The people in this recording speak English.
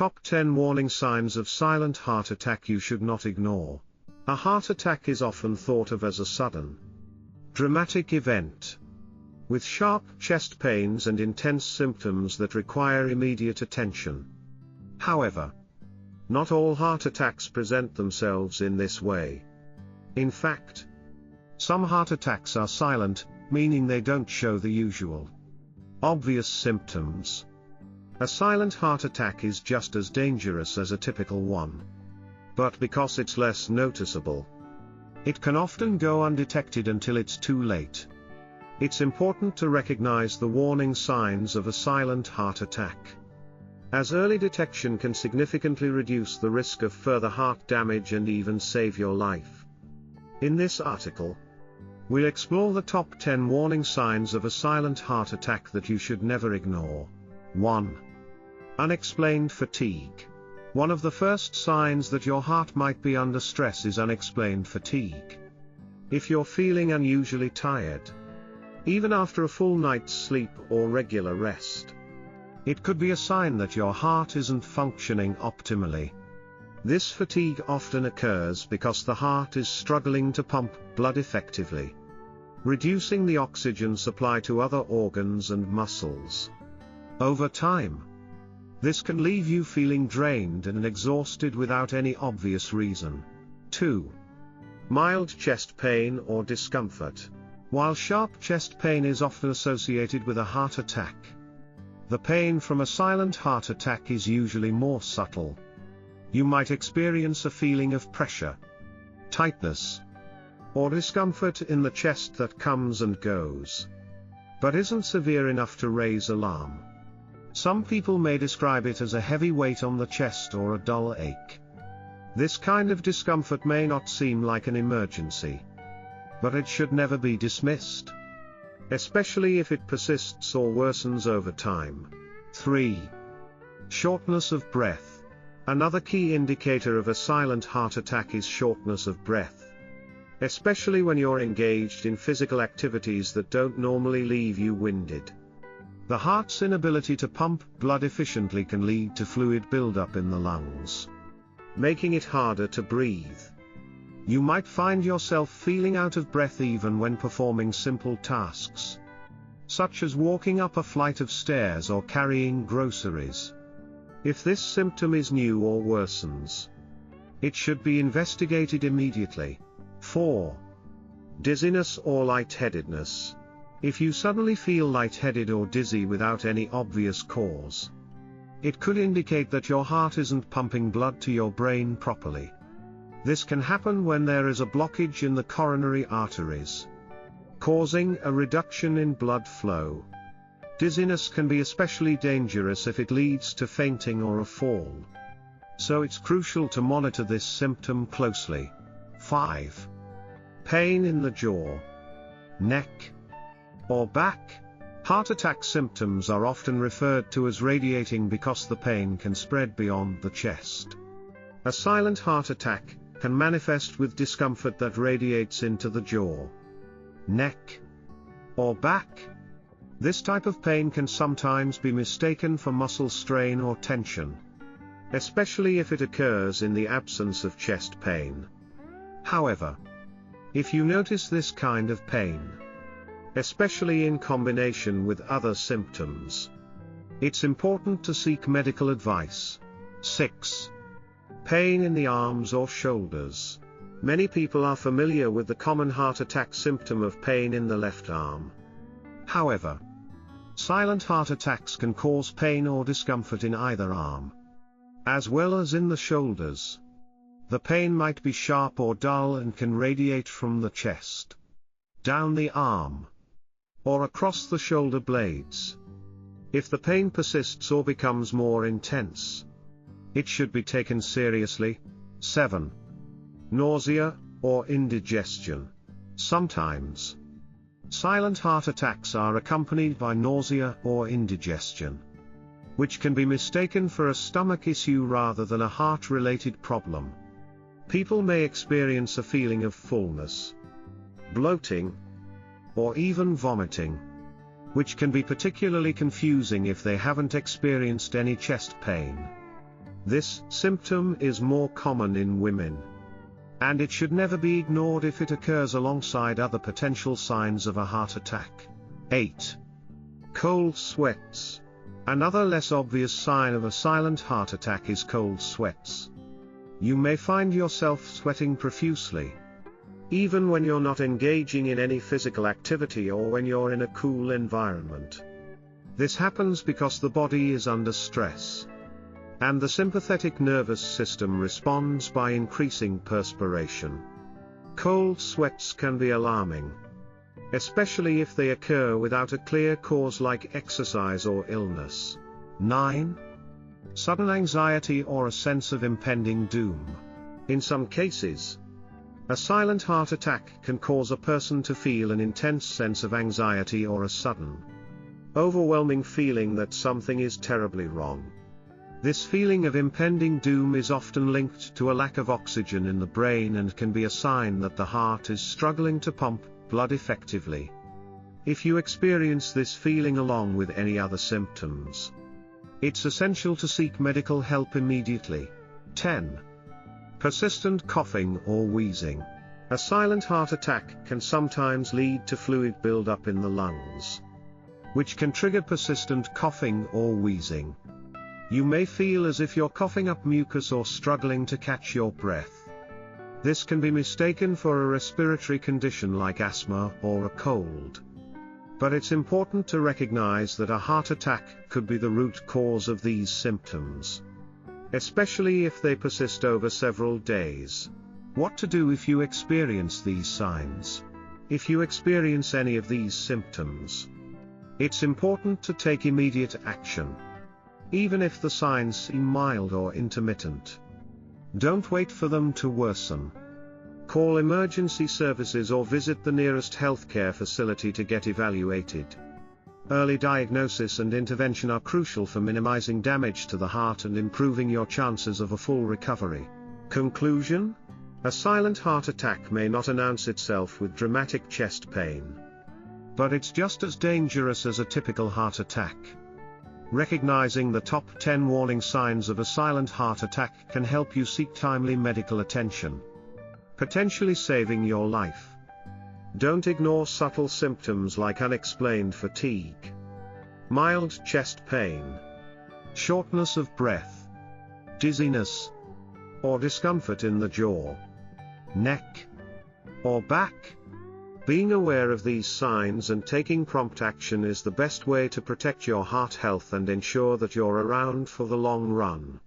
top 10 warning signs of silent heart attack you should not ignore. A heart attack is often thought of as a sudden, dramatic event, with sharp chest pains and intense symptoms that require immediate attention. However, not all heart attacks present themselves in this way. In fact, some heart attacks are silent, meaning they don't show the usual obvious symptoms. A silent heart attack is just as dangerous as a typical one. But because it's less noticeable, it can often go undetected until it's too late. It's important to recognize the warning signs of a silent heart attack, as early detection can significantly reduce the risk of further heart damage and even save your life. In this article, we'll explore the top 10 warning signs of a silent heart attack that you should never ignore. 1. Unexplained fatigue. One of the first signs that your heart might be under stress is unexplained fatigue. If you're feeling unusually tired, even after a full night's sleep or regular rest, it could be a sign that your heart isn't functioning optimally. This fatigue often occurs because the heart is struggling to pump blood effectively, reducing the oxygen supply to other organs and muscles. Over time, this can leave you feeling drained and exhausted without any obvious reason. 2. Mild chest pain or discomfort. While sharp chest pain is often associated with a heart attack, the pain from a silent heart attack is usually more subtle. You might experience a feeling of pressure, tightness, or discomfort in the chest that comes and goes, but isn't severe enough to raise alarm. Some people may describe it as a heavy weight on the chest or a dull ache. This kind of discomfort may not seem like an emergency, but it should never be dismissed, especially if it persists or worsens over time. 3. Shortness of breath. Another key indicator of a silent heart attack is shortness of breath, especially when you're engaged in physical activities that don't normally leave you winded. The heart's inability to pump blood efficiently can lead to fluid buildup in the lungs, making it harder to breathe. You might find yourself feeling out of breath even when performing simple tasks, such as walking up a flight of stairs or carrying groceries. If this symptom is new or worsens, it should be investigated immediately. 4. Dizziness or lightheadedness. If you suddenly feel lightheaded or dizzy without any obvious cause, it could indicate that your heart isn't pumping blood to your brain properly. This can happen when there is a blockage in the coronary arteries, causing a reduction in blood flow. Dizziness can be especially dangerous if it leads to fainting or a fall, so it's crucial to monitor this symptom closely. 5. Pain in the jaw, neck, or back. Heart attack symptoms are often referred to as radiating because the pain can spread beyond the chest. A silent heart attack can manifest with discomfort that radiates into the jaw, neck, or back. This type of pain can sometimes be mistaken for muscle strain or tension, especially if it occurs in the absence of chest pain. However, if you notice this kind of pain, especially in combination with other symptoms, it's important to seek medical advice. 6. Pain in the arms or shoulders. Many people are familiar with the common heart attack symptom of pain in the left arm. However, silent heart attacks can cause pain or discomfort in either arm, as well as in the shoulders. The pain might be sharp or dull and can radiate from the chest, down the arm, or across the shoulder blades. If the pain persists or becomes more intense, it should be taken seriously. 7. Nausea or indigestion. Sometimes, silent heart attacks are accompanied by nausea or indigestion, which can be mistaken for a stomach issue rather than a heart-related problem. People may experience a feeling of fullness, bloating, or even vomiting, which can be particularly confusing if they haven't experienced any chest pain. This symptom is more common in women, and it should never be ignored if it occurs alongside other potential signs of a heart attack. 8. Cold sweats. Another less obvious sign of a silent heart attack is cold sweats. You may find yourself sweating profusely, even when you're not engaging in any physical activity or when you're in a cool environment. This happens because the body is under stress, and the sympathetic nervous system responds by increasing perspiration. Cold sweats can be alarming, especially if they occur without a clear cause like exercise or illness. 9. Sudden anxiety or a sense of impending doom. In some cases, a silent heart attack can cause a person to feel an intense sense of anxiety or a sudden, overwhelming feeling that something is terribly wrong. This feeling of impending doom is often linked to a lack of oxygen in the brain and can be a sign that the heart is struggling to pump blood effectively. If you experience this feeling along with any other symptoms, it's essential to seek medical help immediately. 10. Persistent coughing or wheezing. A silent heart attack can sometimes lead to fluid buildup in the lungs, which can trigger persistent coughing or wheezing. You may feel as if you're coughing up mucus or struggling to catch your breath. This can be mistaken for a respiratory condition like asthma or a cold. But it's important to recognize that a heart attack could be the root cause of these symptoms, especially if they persist over several days. What to do if you experience these signs? If you experience any of these symptoms, it's important to take immediate action, even if the signs seem mild or intermittent. Don't wait for them to worsen. Call emergency services or visit the nearest healthcare facility to get evaluated. Early diagnosis and intervention are crucial for minimizing damage to the heart and improving your chances of a full recovery. Conclusion: a silent heart attack may not announce itself with dramatic chest pain, but it's just as dangerous as a typical heart attack. Recognizing the top 10 warning signs of a silent heart attack can help you seek timely medical attention, potentially saving your life. Don't ignore subtle symptoms like unexplained fatigue, mild chest pain, shortness of breath, dizziness, or discomfort in the jaw, neck, or back. Being aware of these signs and taking prompt action is the best way to protect your heart health and ensure that you're around for the long run.